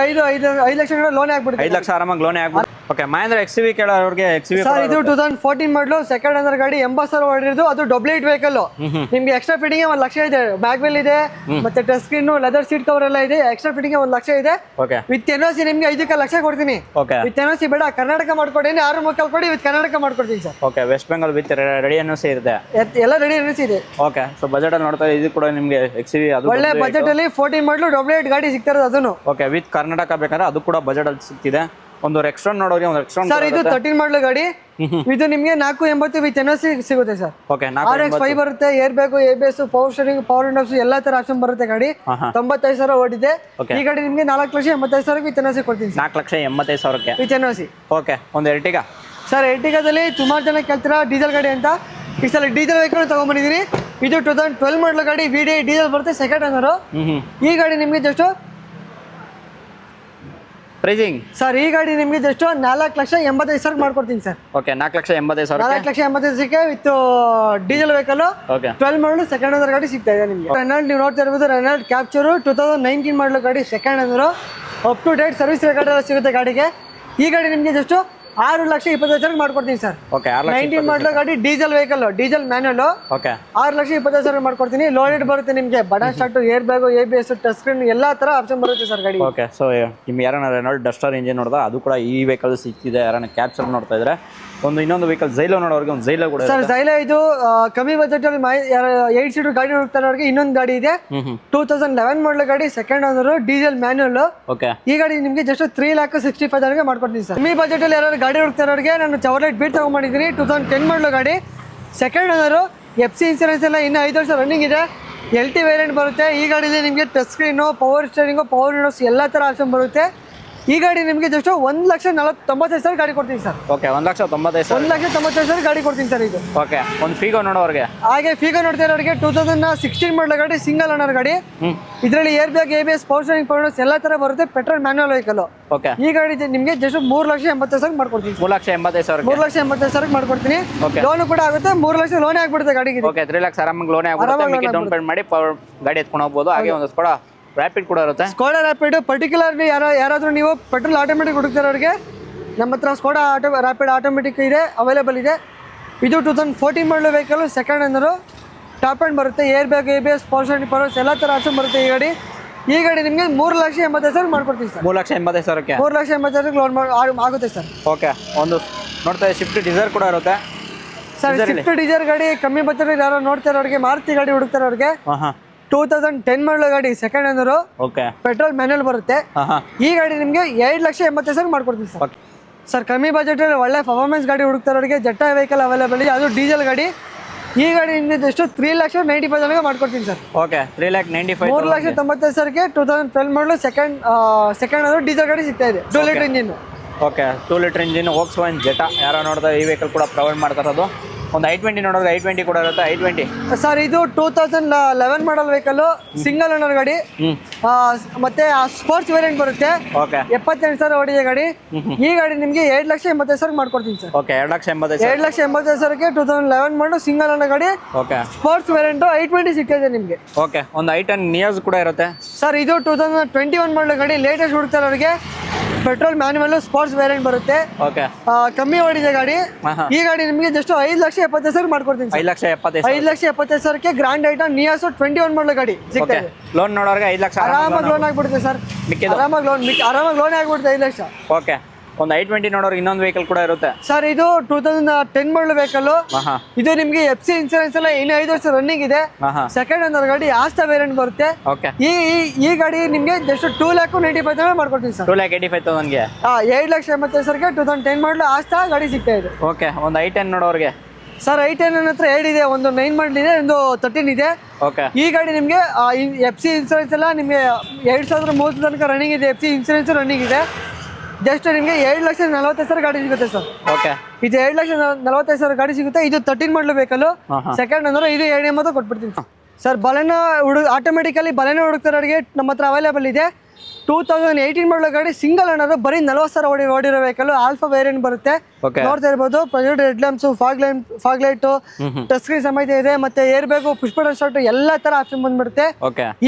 5 ಲಕ್ಷ ಲೋನ್ ಆಗ್ಬಿಡುತ್ತೆ. 5 ಲಕ್ಷ ಆರಾಮಾಗಿ ಲೋನ್ ಆಗ್ಬಿಡುತ್ತೆ. ಓಕೆ, ಮಹೇಂದ್ರ XUV ಕೇಳೋರಿಗೆ XUV ಸರ್ ಇದು 2014 ಮಾಡಲು ಸೆಕೆಂಡ್ ಓನರ್ ಗಾಡಿ, 80,000 ಓಡಿರೋದು. ಅದು ಡಬಲ್ ಏಟ್ ವೆಹಿಕಲ್. ನಿಮ್ಗೆ ಎಕ್ಸ್ಟ್ರಾ ಫಿಟ್ಟಿಂಗ್ 1 ಲಕ್ಷ ಇದೆ, ಬ್ಯಾಕ್ ವೆಲ್ ಇದೆ, ಮತ್ತೆ touch screen, leather seat cover ಎಲ್ಲ ಇದೆ. ಎಕ್ಸ್ಟ್ರಾ ಫಿಟ್ಟಿಂಗ್ 1 ಲಕ್ಷ ಇದೆ. ಓಕೆ, ವಿತ್ NOC ನಿಮ್ಗೆ 5 ಲಕ್ಷ ಕೊಡ್ತೀನಿ. ಓಕೆ, ವಿತ್ NOC ಬೇಡ, ಕರ್ನಾಟಕ ಮಾಡ್ಕೊಡೇನಿ, 6 ಮುಕ್ಕಾಲ್ ಕೊಡಿ, ವಿತ್ ಕರ್ನಾಟಕ ಮಾಡ್ಕೊಡ್ತೀನಿ sir. Okay, West Bengal with ready NOC ಇರುತ್ತೆ, ಎಲ್ಲ ರೆಡಿ NOC ಇದೆ. ಓಕೆ, ಸೊ ಬಜೆಟ್ ಅಲ್ಲಿ ನೋಡ್ತಾ ಇದು ಕೂಡ ನಿಮಗೆ XUV, ಅದು ಒಳ್ಳೆ ಬಜೆಟ್ ಅಲ್ಲಿ 14 ಮಾಡಲು ಡಬಲ್ ಏಟ್ ಗಾಡಿ ಸಿಗ್ತಾ ಇರೋದು ಅದನ್ನು. ಓಕೆ, ವಿತ್ ಕರ್ನಾಟಕ ಬೇಕಂದ್ರೆ ಅದು ಕೂಡ ಬಜೆಟ್ ಅಲ್ಲಿ ಸಿಗ್ತಿದೆ. ಒಂದು ಎಕ್ಸ್ಟ್ರಾನ್ ನೋಡೋರಿಗೆ ಒಂದು ಎಕ್ಸ್ಟ್ರಾನ್ ಸರ್ ಇದು 13 ಮಾಡಲು ಗಾಡಿ, ಇದು ನಿಮ್ಗೆ 480 ವಿತ್ NOC ಸಿಗುತ್ತೆ ಸರ್. ಓಕೆ, RX5 ಬರುತ್ತೆ, air bag, ABS, power steering, power Windows ಎಲ್ಲಾ ತರ ಆಪ್ಷನ್ ಬರುತ್ತೆ ಗಾಡಿ. 95,000 ಓಡಿದೆ. ಈ ಗಾಡಿ ನಿಮ್ಗೆ 4,85,000 ವಿತ್ NOC ಕೊಡ್ತೀನಿ. 4,85,000ಕ್ಕೆ ವಿತ್ NOC. ಓಕೆ, ಒಂದು ಎರ್ಟಿಗಾ. ಸರ್ ಎರ್ಟಿಗಾದಲ್ಲಿ ಸುಮಾರು ಜನ ಕೇಳ್ತೀರಾ ಡೀಸೆಲ್ ಗಾಡಿ ಅಂತ. ಈ ಸಲ ಡೀಸೆಲ್ ವೆಹಿಕಲ್ ತಗೊಂಡ್ಬಂದಿದ್ದೀನಿ. ಇದು 2012 ಮಾಡಲು ಗಾಡಿ, VDI ಡೀಸೆಲ್ ಬರುತ್ತೆ, ಸೆಕೆಂಡ್ ಓನರ್. ಈ ಗಾಡಿ ನಿಮ್ಗೆ ಜಸ್ಟ್ ಪ್ರೈಸಿಂಗ್ ಸರ್, ಈ ಗಾಡಿ ನಿಮ್ಗೆ ಜಸ್ಟ್ 4,85,000 ಮಾಡ್ಕೊಡ್ತೀನಿ ಸರ್. ಓಕೆ, 4,85,000. 4,85,000ಕ್ಕೆ ವಿತ್ ಡೀಸೆಲ್ ವೆಹಿಕಲ್. ಓಕೆ, 12 ಮಾಡಲು ಸೆಕೆಂಡ್ ಓನರ್ ಗಾಡಿ ಸಿಗ್ತಾ ಇದೆ ನಿಮಗೆ. ರೆನಾಲ್ಡ್ ನೀವು ನೋಡ್ತಾ ಇರ್ಬೋದು, ರೆನಾಲ್ಡ್ ಕ್ಯಾಪ್ಚರ್ 2019 ಮಾಡಲು ಗಾಡಿ, second owner, up to date service record ಎಲ್ಲ ಸಿಗುತ್ತೆ ಗಾಡಿಗೆ. ಈ ಗಾಡಿ ನಿಮಗೆ ಜಸ್ಟ್ 6,20,000 ಮಾಡ್ಕೊಡ್ತೀನಿ ಸರ್. ಓಕೆ, 19 ಮಾಡಲು ಗಾಡಿ, diesel vehicle, diesel manual. Okay, 6,20,000 ಮಾಡ್ಕೊಡ್ತೀನಿ. ಲೋಡೆಡ್ ಬರುತ್ತೆ ನಿಮಗೆ, button start, air bag, ABS, touch screen ಎಲ್ಲಾ ತರ ಆಪ್ಷನ್ ಬರುತ್ತೆ ಸರ್ ಗಾಡಿ. ಓಕೆ, ಸೊ ನಿಮ್ಗೆ ಯಾರನ್ನ ರೆನಾಲ್ಡ್ ಡಸ್ಟರ್ ಇಂಜಿನ್ ನೋಡ್ದ ಅದು ಕೂಡ ಈ ವೆಹಿಕಲ್ ಸಿಗ್ತಿದೆ. ಯಾರನ್ನ ಕ್ಯಾಪ್ಚರ್ ನೋಡ್ತಾ ಇದ್ರೆ ಇನ್ನೊಂದು ವೆಹಿಕಲ್ ಝೈಲೋ ನೋಡೋರಿಗೆ ಒಂದು ಝೈಲೋ ಕೂಡ ಸರ್. ಝೈಲೋ ಇದು ಕಮ್ಮಿ ಬಜೆಟ್ ಅಲ್ಲಿ 8 ಸೀಟರ್ ಗಾಡಿ ಹೋಗ್ತಾರೆ ಅವ್ರಿಗೆ ಇನ್ನೊಂದು ಗಾಡಿ ಇದೆ. 2011 ಮಾಡಲು ಗಾಡಿ, second owner, diesel manual. Okay, ಈ ಗಾಡಿ ನಿಮಗೆ ಜಸ್ಟ್ 3,65,000 ಮಾಡ್ಕೊಡ್ತೀನಿ ಸರ್. ಕಮ್ಮಿ ಬಜೆಟ್ ಅಲ್ಲಿ ಯಾರು ಗಾಡಿ ಹೋಗ್ತಾರವ್ರಿಗೆ ನಾನು ಚವರ್ಲೈಟ್ ಬೀಟ್ ತಗೊಂಡಿದ್ದೀನಿ. 2010 ಮಾಡಲು ಗಾಡಿ, ಸೆಕೆಂಡ್ ಓನರ್, FC ಇನ್ಸೂರೆನ್ಸ್ ಎಲ್ಲ ಇನ್ನು 5 ವರ್ಷ ರನ್ನಿಂಗ್ ಇದೆ. LT ವೇರಿಯಂಟ್ ಬರುತ್ತೆ. ಈ ಗಾಡಿಲಿ ನಿಮಗೆ touch screen, power steering, power Windows ಎಲ್ಲ ತರ ಆಪ್ಷನ್ ಬರುತ್ತೆ. ಈ ಗಾಡಿ ನಿಮಗೆ ಜಸ್ಟ್ 1,95,000 ಗಾಡಿ ಕೊಡ್ತೀನಿ ಸರ್. ಓಕೆ, 1,95,000. 1,95,000 ಗಾಡಿ ಕೊಡ್ತೀನಿ ಸರ್ ಇದು. ಓಕೆ, ಒಂದು ಫೀಗೋ ನೋಡೋರಿಗೆ, ಹಾಗೆ ಫೀಗೋ ನೋಡ್ತಾ ಇರೋರಿಗೆ 2016 ಮಾಡಲ ಗಾಡಿ, ಸಿಂಗಲ್ ಓನರ್ ಗಾಡಿ. ಇದರಲ್ಲಿ air bag, ABS, power steering, power Windows ಎಲ್ಲ ತರ ಬರುತ್ತೆ. Petrol manual vehicle. ಓಕೆ, ಈ ಗಾಡಿ ನಿಮಗೆ ಜಸ್ಟ್ 3,80,000 ಮಾಡ್ಕೊಡ್ತೀನಿ. 3,85,000. 3,80,000 ಮಾಡ್ಕೊಡ್ತೀನಿ. ಲೋನ್ ಕೂಡ ಆಗುತ್ತೆ, 3 ಲಕ್ಷ ಲೋನ್ ಆಗ್ಬಿಡುತ್ತೆ ಗಾಡಿಗೆ. ಓಕೆ, 3 ಲಕ್ಷ ಆರಾಮಾಗಿ ಲೋನ್ ಆಗ್ಬಿಡುತ್ತೆ. ಡೌನ್ ಪೇಮೆಂಟ್ ಮಾಡಿ ಗಾಡಿ ಎತ್ಕೊಂಡು ಹೋಗ್ಬೋದು. ಹಾಗೆ ಒಂದು ಸ್ಕೋಡಾ ರ್ಯಾಪಿಡ್ ಕೂಡ ಇರುತ್ತೆ. ಸ್ಕೋಡಾ ರ್ಯಾಪಿಡ್ ಪರ್ಟಿಕ್ಯುಲರ್ಲಿ ಯಾರಾದರೂ ನೀವು ಪೆಟ್ರೋಲ್ ಆಟೋಮೆಟಿಕ್ ಹುಡುಕ್ತಾರವ್ರಿಗೆ ನಮ್ಮ ಹತ್ರ ಸ್ಕೋಡಾ ರ್ಯಾಪಿಡ್ ಆಟೋಮೆಟಿಕ್ ಇದೆ, ಅವೈಲೇಬಲ್ ಇದೆ. ಇದು 2014 ಮಾಡಲು vehicle, second owner, top end ಬರುತ್ತೆ. Air bag, ABS, power steering, power ಎಲ್ಲ ಥರ ಆಪ್ಷನ್ ಬರುತ್ತೆ ಈ ಗಾಡಿ. ಈ ಗಾಡಿ ನಿಮಗೆ 3,80,000 ಮಾಡ್ಕೊಡ್ತೀವಿ ಸರ್. 3,80,000ಕ್ಕೆ 3,80,000 ಲೋನ್ ಆಗುತ್ತೆ ಸರ್. ಓಕೆ, ಒಂದು ನೋಡ್ತಾ ಸ್ವಿಫ್ಟ್ ಡಿಸೈರ್ ಕೂಡ ಇರುತ್ತೆ ಸರ್. ಸ್ವಿಫ್ಟ್ ಡಿಸೈರ್ ಗಾಡಿ ಕಮ್ಮಿ ಬಜೆಟ್ ಯಾರೋ ನೋಡ್ತಾ ಇರೋರಿಗೆ, ಮಾರುತಿ ಗಾಡಿ ಹುಡುಕ್ತಾರವ್ರಿಗೆ, 2010 ಮಾಡಲು ಗಾಡಿ, second owner, okay, petrol manual ಬರುತ್ತೆ. ಈ ಗಾಡಿ ನಿಮಗೆ 7,80,000 ಮಾಡ್ಕೊಡ್ತೀವಿ ಸರ್. ಸರ್ ಕಮ್ಮಿ ಬಜೆಟ್ ಅಲ್ಲಿ ಒಳ್ಳೆ ಪರ್ಫಾರ್ಮೆನ್ಸ್ ಗಾಡಿ ಹುಡುಕ್ತಾರವ್ರಿಗೆ ಜೆಟ್ಟಾ ವೆಹಿಕಲ್ ಅವೈಲೇಬಲ್ ಇದೆ, ಅದು ಡೀಸೆಲ್ ಗಾಡಿ. ಈ ಗಾಡಿ ನಿಮಗೆ ಜಸ್ಟ್ 3,95,000 ಮಾಡ್ಕೊಡ್ತೀನಿ ಸರ್. ಓಕೆ, 3,95,000. 3,95,000ಕ್ಕೆ 2012 ಮಾಡಲು, ಸೆಕೆಂಡ್ ಓನರ್, ಡೀಸೆಲ್ ಗಾಡಿ ಸಿಗ್ತಾ ಇದೆ, 2 litre engine. Okay, 2 litre engine, Volkswagen Jetta. ಯಾರೋ ನೋಡಿದ್ರೆ ಈ ವೆಹಿಕಲ್ ಕೂಡ ಪ್ರೊವೈಡ್ ಮಾಡ್ತಾ ಇರೋದು. ಒಂದು i20 ನೋಡಿದ್ರೆ i20 ಕೂಡ ಇರುತ್ತೆ. i20 ಸರ್ ಇದು 2011 ಮಾಡಲ್ ವೆಹಿಕಲ್, ಸಿಂಗಲ್ ಓನರ್ ಗಾಡಿ. ಮತ್ತೆ ಸ್ಪೋರ್ಟ್ಸ್ ವೇರಿಯಂಟ್ ಬರುತ್ತೆ. ಓಕೆ, 78,000 ಓಡಿದೆ ಗಾಡಿ. ಈ ಗಾಡಿ ನಿಮಗೆ 7,80,000 ಮಾಡ್ಕೊಡ್ತೀನಿ ಸರ್. ಓಕೆ, 2,80,000. 7,80,000ಕ್ಕೆ 2011 ಮಾಡಲು, ಸಿಂಗಲ್ ಓನರ್ ಗಾಡಿ. ಓಕೆ, ಸ್ಪೋರ್ಟ್ಸ್ ವೇರಿಯಂಟ್ i20 ಸಿಗ್ತಿದೆ ನಿಮಗೆ. ಓಕೆ, ಒಂದು i10 ನಿಯೋಸ್ ಕೂಡ ಇರುತ್ತೆ. ಸರ್ ಇದು 2021 ಮಾಡಲು ಗಾಡಿ, ಲೇಟೆಸ್ಟ್ ಹುಡುಕ್ತಾರೆ ಅವರಿಗೆ. ಪೆಟ್ರೋಲ್ ಮ್ಯಾನ್ಯುವಲ್, ಸ್ಪೋರ್ಟ್ಸ್ ವೇರಿಯಂಟ್ ಬರುತ್ತೆ. ಓಕೆ, ಕಮ್ಮಿ ಓಡಿದೆ ಗಾಡಿ. ಈ ಗಾಡಿ ನಿಮಗೆ ಜಸ್ಟ್ 5,70,000 ಮಾಡ್ಕೊಡ್ತೀನಿ. 5,70,000ಕ್ಕೆ ಗ್ರ್ಯಾಂಡ್ ಐಟಮ್ ನಿಯಾಸ್ 21 ಮಾಡಲು ಗಾಡಿ ಸಿಗ್ತಾ ಇದೆ. ಲೋನ್ ನೋಡೋರಿಗೆ 5 ಲಕ್ಷ ಆರಾಮಾಗಿ ಲೋನ್ ಆಗ್ಬಿಡುತ್ತೆ ಸರ್. ಆರಾಮಾಗಿ ಲೋನ್ ಆಗ್ಬಿಡುತ್ತೆ 5 ಲಕ್ಷ. ಓಕೆ, ಒಂದು i20 ನೋಡೋರಿಗೆ ಇನ್ನೊಂದು ವೆಹಿಕಲ್ ಕೂಡ ಇರುತ್ತೆ. ಸರ್ ಇದು 2010 ಮಾಡಲು ವೆಹಿಕಲ್. ಇದು ನಿಮಗೆ FC ಇನ್ಸೂರೆನ್ಸ್ ಎಲ್ಲ ಇನ್ನು 5 ವರ್ಷ ರನ್ನಿಂಗ್ ಇದೆ. ಸೆಕೆಂಡ್ ಓನರ್ ಗಾಡಿ, ಆಸ್ತಾ ವೇರಿಯಂಟ್ ಬರುತ್ತೆ. ಓಕೆ, ಈ ಗಾಡಿ ನಿಮಗೆ ಜಸ್ಟ್ 2,95,000 ಮಾಡ್ಕೊಡ್ತೀನಿ ಸರ್. 2,85,000ಗೆ 7,80,000ಗೆ 2010 ಮಾಡಲು ಆಸ್ತಾ ಗಾಡಿ ಸಿಗ್ತಾ ಇದೆ. ಓಕೆ, ಒಂದು i10 ನೋಡೋರಿಗೆ ಸರ್ i10 ನನ್ನ ಹತ್ರ 2 ಇದೆ, ಒಂದು 9 ಮಾಡಲ್ ಇದೆ, ಒಂದು 13 ಇದೆ. ಓಕೆ ಈ ಗಾಡಿ ನಿಮಗೆ FC ಇನ್ಸೂರೆನ್ಸ್ ಎಲ್ಲ ನಿಮಗೆ 2030 ತನಕ ರನ್ನಿಂಗ್ ಇದೆ. FC ಇನ್ಸೂರೆನ್ಸ್ ರನ್ನಿಂಗ್ ಇದೆ. ಜಸ್ಟ್ ನಿಮಗೆ 7,45,000 ಗಾಡಿ ಸಿಗುತ್ತೆ ಸರ್. ಓಕೆ ಇದು 7,45,000 ಗಾಡಿ ಸಿಗುತ್ತೆ. ಇದು 13 ಮಾಡಲು ಬೇಕಲ್ಲ, ಸೆಕೆಂಡ್ ಅಂದ್ರೆ ಇದು 780 ಕೊಟ್ಬಿಡ್ತೀನಿ ಸರ್. ಬಲೆನೋ ಆಟೋಮೆಟಿಕಲಿ ಬಲೆನೋ ಹುಡುಕ್ತಾರೋರಿಗೆ ನಮ್ಮ ಹತ್ರ ಅವೈಲೇಬಲ್ ಇದೆ. 2018 ಮಾಡಲು ಗಾಡಿ ಸಿಂಗಲ್ ಅನ್ನೋದು ಬರೀ 40,000 ಓಡಿರೋ ವೆಹಿಕಲ್. ಆಲ್ಫಾ ವೇರಿಯಂಟ್ ಬರುತ್ತೆ, ನೋಡ್ತಾ ಇರ್ಬೋದು. Project head lamps, fog light, touch screen ಸಮೇತ ಇದೆ. ಮತ್ತೆ air bag, push button start ಎಲ್ಲ ತರ ಆಪ್ಷನ್ ಬಂದ್ಬಿಡುತ್ತೆ.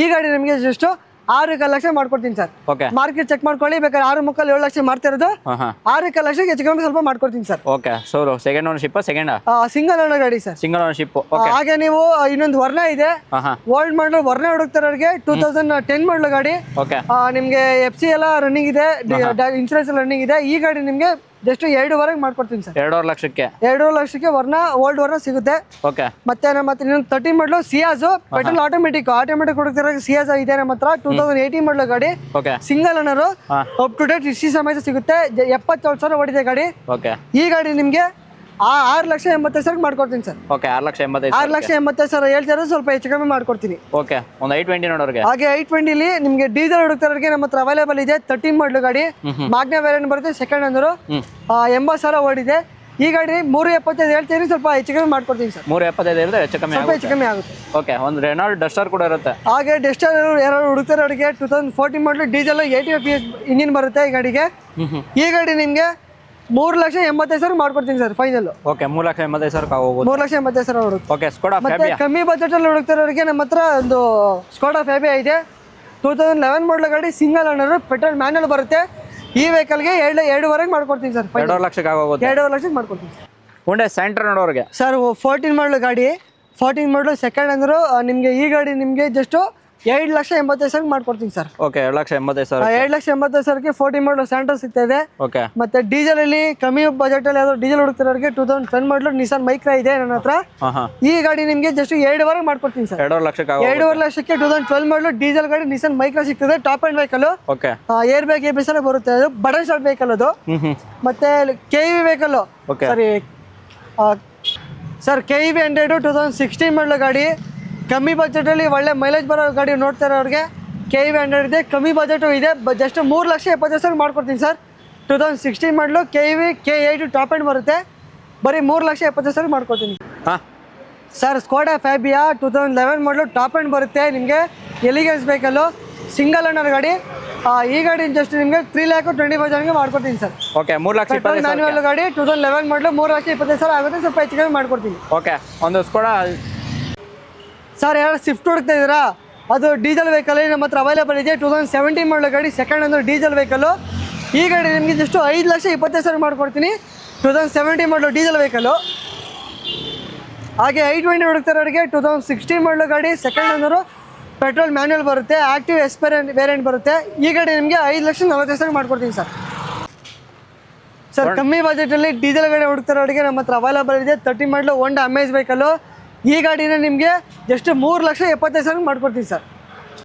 ಈ ಗಾಡಿ ನಿಮಗೆ ಜಸ್ಟ್ 6 ಲಕ್ಷ ಮಾಡ್ಕೊಡ್ತೀನಿ ಸರ್. ಮಾರ್ಕೆಟ್ ಚೆಕ್ ಮಾಡ್ಕೊಳ್ಳಿ, ಬೇಕಾದ್ರೆ 6.7 ಲಕ್ಷ ಮಾಡ್ತಾ ಇರೋದು. 6 ಲಕ್ಷಕ್ಕೆ ಹೆಚ್ಚು ಕಮ್ಮಿ ಸ್ವಲ್ಪ ಮಾಡ್ಕೊಡ್ತೀನಿ sir. Okay so second ownership single owner ಗಾಡಿ ಸರ್. Single ownership. ಹಾಗೆ ನೀವು ಇನ್ನೊಂದು ವರ್ಣ ಇದೆ, ಓಲ್ಡ್ ಮಾಡಲ್ ವರ್ಣ ಹುಡುಕ್ತಾರವ್ರಿಗೆ 2010 ಮಾಡಲ್ ಗಾಡಿ. ನಿಮ್ಗೆ FC ಎಲ್ಲ ರನ್ನಿಂಗ್ ಇದೆ, ಇನ್ಸೂರೆನ್ಸ್ ರನ್ನಿಂಗ್ ಇದೆ. ಈ ಗಾಡಿ ನಿಮ್ಗೆ ಜಸ್ಟ್ 2.5 ಮಾಡ್ಕೊಡ್ತೀನಿ ಸರ್. 2.5 ಲಕ್ಷಕ್ಕೆ 2.5 ಲಕ್ಷಕ್ಕೆ ವರ್ಣ ಓಲ್ಡ್ ವರ್ಣ ಸಿಗುತ್ತೆ. ಮತ್ತೆ ನಮ್ಮ ಹತ್ರ ಇನ್ನೊಂದು 13 ಮಾಡಲು ಸಿಯಾಜ್ ಪೆಟ್ರೋಲ್ ಆಟೋಮೆಟಿಕ್ ಹುಡುಕ್ತಾರ ಸಿಯಾಜ್ ಇದೆ ನಮ್ಮ ಹತ್ರ. 2018 ಮಾಡಲು ಗಾಡಿ, single owner, up to date history ಸಮೇತ ಸಿಗುತ್ತೆ. 77,000 ಓಡಿದೆ ಗಾಡಿ. ಈ ಗಾಡಿ ನಿಮ್ಗೆ 6,85,000 ಮಾಡ್ಕೊಡ್ತೀನಿ ಸರ್. 6,85,000 ಹೇಳ್ತಾರೆ, ಸ್ವಲ್ಪ ಹೆಚ್ಚು ಕಮ್ಮಿ ಮಾಡ್ಕೊಡ್ತೀನಿ. ಒಂದು i20 ನೋಡೋರಿಗೆ. ಹಾಗೆ i20 ನಿಮ್ಗೆ ಡೀಸೆಲ್ ಹುಡುಕ್ತಾರವ್ರಿಗೆ ನಮ್ಮ ಹತ್ರ ಅವೈಲೇಬಲ್ ಇದೆ. 13 ಮಾಡಲು ಗಾಡಿ, ಮಾಗ್ನಾ ವೇರಿಯಂಟ್ ಬರುತ್ತೆ, ಸೆಕೆಂಡ್ ಅಂದ್ರು 80,000 ಓಡಿದೆ. ಈ ಗಾಡಿ 3.75 ಹೇಳ್ತೀನಿ, ಸ್ವಲ್ಪ ಹೆಚ್ಚು ಕಮ್ಮಿ ಮಾಡ್ಕೊಡ್ತೀನಿ ಸರ್. 3.75 ಹೆಚ್ಚು ಕಮ್ಮಿ ಆಗುತ್ತೆ. ಓಕೆ, ಒಂದು ರೆನಾಲ್ಡ್ ಡಸ್ಟರ್ ಕೂಡ ಇರುತ್ತೆ. ಹಾಗೆ ಡಸ್ಟರ್ ಯಾರು ಹುಡುಕ್ತಾರವ್ರಿಗೆ 2014 ಮಾಡಲು ಡೀಸೆಲ್ 85 PS ಇಂಜಿನ್ ಬರುತ್ತೆ ಈ ಗಾಡಿಗೆ. ಈ ಗಾಡಿ ನಿಮ್ಗೆ 3,85,000 ಮಾಡ್ಕೊಡ್ತೀನಿ ಸರ್ ಫೈನಲ್. ಓಕೆ, 3,85,000 ಹೋಗುತ್ತೆ. 3,85,000 ಹುಡುಕ್ತಾರೆ. ಓಕೆ, ಸ್ಕೋಡಾ ಮತ್ತೆ ಕಮ್ಮಿ ಬಜೆಟ್ ಅಲ್ಲಿ ಹುಡುಕ್ತಾರವ್ರಿಗೆ ನಮ್ಮ ಹತ್ರ ಒಂದು ಸ್ಕೋಡಾ ಫ್ಯಾಬಿಯಾ ಇದೆ. 2011 ಮಾಡಲ್ ಗಾಡಿ, ಸಿಂಗಲ್ ಓನರ್, ಪೆಟ್ರೋಲ್ ಮ್ಯಾನುವಲ್ ಬರುತ್ತೆ. ಈ ವೆಹಿಕಲ್ಗೆ 2.5 ಮಾಡ್ಕೊಡ್ತೀನಿ ಸರ್. 2.5 ಲಕ್ಷಕ್ಕೆ ಆಗೋಗುತ್ತೆ. 2.5 ಲಕ್ಷಕ್ಕೆ ಮಾಡ್ಕೊಡ್ತೀನಿ ಸರ್. ಹುಂಡೈ ಸೆಂಟ್ರಾ ನೋಡೋರಿಗೆ ಸರ್ 14 ಮಾಡಲ್ ಗಾಡಿ, 14 ಮಾಡಲ್ ಸೆಕೆಂಡ್ ಅಂದ್ರು ನಿಮ್ಗೆ ಈ ಗಾಡಿ ನಿಮ್ಗೆ ಜಸ್ಟ್ 7,85,000 ಮಾಡ್ಕೊಡ್ತೀನಿ ಸರ್. ಓಕೆ, 7,85,000. 7,85,000ಕ್ಕೆ 14 ಮಾಡಲ್ ಸ್ಯಾಂಟ್ರಾ ಸಿಗ್ತಾ ಇದೆ. ಓಕೆ, ಮತ್ತೆ ಡೀಸೆಲ್ ಅಲ್ಲಿ ಕಮ್ಮಿ ಬಜೆಟ್ ಅಲ್ಲಿ ಯಾವ್ದು ಡೀಸೆಲ್ ಹುಡುಕ್ತಿರೋರಿಗೆ 2010 ಮಾಡಲ್ ನಿಸಾನ್ ಮೈಕ್ರಾ ಇದೆ ನನ್ನ ಹತ್ರ. ಈ ಗಾಡಿ ನಿಮ್ಗೆ ಜಸ್ಟ್ 2.5 ಮಾಡ್ಕೊಡ್ತೀನಿ ಸರ್. 2.5 ಲಕ್ಷಕ್ಕೆ 2.5 ಲಕ್ಷಕ್ಕೆ 2012 ಮಾಡಲ್ ಡೀಸೆಲ್ ಗಾಡಿ ನಿಸಾನ್ ಮೈಕ್ರಾ ಸಿಗ್ತದೆ. Top and vehicle. Okay, air bag ABS ಎಲ್ಲ ಬರುತ್ತೆ. ಅದು ಬಟನ್ ಸ್ಟಾರ್ಟ್ ವೆಹಿಕಲ್ ಅದು. ಮತ್ತೆ KEV ವೆಹಿಕಲ್ ಸರ್ KEV 100 2016 ಮಾಡಲ್ ಗಾಡಿ. ಕಮ್ಮಿ ಬಜೆಟಲ್ಲಿ ಒಳ್ಳೆ ಮೈಲೇಜ್ ಬರೋ ಗಾಡಿ ನೋಡ್ತಾ ಇರೋರಿಗೆ KEV 100 ಇದೆ. ಕಮ್ಮಿ ಬಜೆಟು ಇದೆ, ಜಸ್ಟ್ 3,70,000 ಮಾಡ್ಕೊಡ್ತೀನಿ ಸರ್. 2016 ಮಾಡಲು KEV K8 ಟಾಪ್ ಎಂಡ್ ಬರುತ್ತೆ, ಬರೀ 3,70,000 ಮಾಡ್ಕೊಡ್ತೀನಿ ಸರ್. ಸ್ಕೋಡಾ ಫ್ಯಾಬಿಯಾ 2011 ಮಾಡಲು ಟಾಪ್ ಎಂಡ್ ಬರುತ್ತೆ ನಿಮಗೆ, ಎಲಿಗೆನ್ಸ್ ಬೇಕಲ್ಲು, ಸಿಂಗಲ್ ಓನರ್ ಗಾಡಿ. ಈ ಗಾಡಿ ಜಸ್ಟ್ ನಿಮಗೆ 3,25,000 ಮಾಡ್ಕೊಡ್ತೀನಿ ಸರ್. ಓಕೆ, 3,20,000 ಮ್ಯಾನುವಲ್ ಗಾಡಿ 2011 ಮಾಡಲು 3,25,000 ಆಗುತ್ತೆ, ಸ್ವಲ್ಪ ಹೆಚ್ಚು ಕಮ್ಮಿ ಮಾಡ್ಕೊಡ್ತೀನಿ. ಓಕೆ, ಒಂದು ಸ್ಕೋಡಾ ಸರ್ ಯಾರು ಸ್ವಿಫ್ಟ್ ಹುಡುಕ್ತಾ ಇದ್ದೀರಾ, ಅದು ಡೀಸೆಲ್ ವೆಹಿಕಲ್ ನಮ್ಮ ಹತ್ರ ಅವೈಲೇಬಲ್ ಇದೆ. 2017 ಮಾಡಲು ಗಾಡಿ, ಸೆಕೆಂಡ್ ಅಂದ್ರೆ ಡೀಸೆಲ್ ವೆಹಿಕಲ್ಲು. ಈ ಗಾಡಿ ನಿಮಗೆ ಜಸ್ಟ್ 5,25,000 ಮಾಡ್ಕೊಡ್ತೀನಿ. 2017 ಮಾಡಲು ಡೀಸೆಲ್ ವೆಹಿಕಲ್ಲು. ಹಾಗೆ i20 ಹುಡುಕ್ತಾರವ್ರಿಗೆ 2016 ಮಾಡಲು ಗಾಡಿ, ಸೆಕೆಂಡ್ ಅಂದ್ರೆ ಪೆಟ್ರೋಲ್ ಮ್ಯಾನ್ಯುವಲ್ ಬರುತ್ತೆ, ಆಕ್ಟಿವ್ ವೇರಿಯಂಟ್ ಬರುತ್ತೆ. ಈ ಗಾಡಿ ನಿಮಗೆ 5,40,000 ಮಾಡ್ಕೊಡ್ತೀನಿ ಸರ್. ಸರ್ ಕಮ್ಮಿ ಬಜೆಟಲ್ಲಿ ಡೀಸೆಲ್ ಗಾಡಿ ಹುಡುಕ್ತಾರವ್ರಿಗೆ ನಮ್ಮ ಹತ್ರ ಅವೈಲೇಬಲ್ ಇದೆ. 30 ಮಾಡಲು ಹೋಂಡಾ ಅಮೇಜ್ ವೆಹಿಕಲ್ಲು. ಈ ಗಾಡಿನ ನಿಮಗೆ ಜಸ್ಟ್ 3,70,000 ಮಾಡ್ಕೊಡ್ತೀನಿ ಸರ್.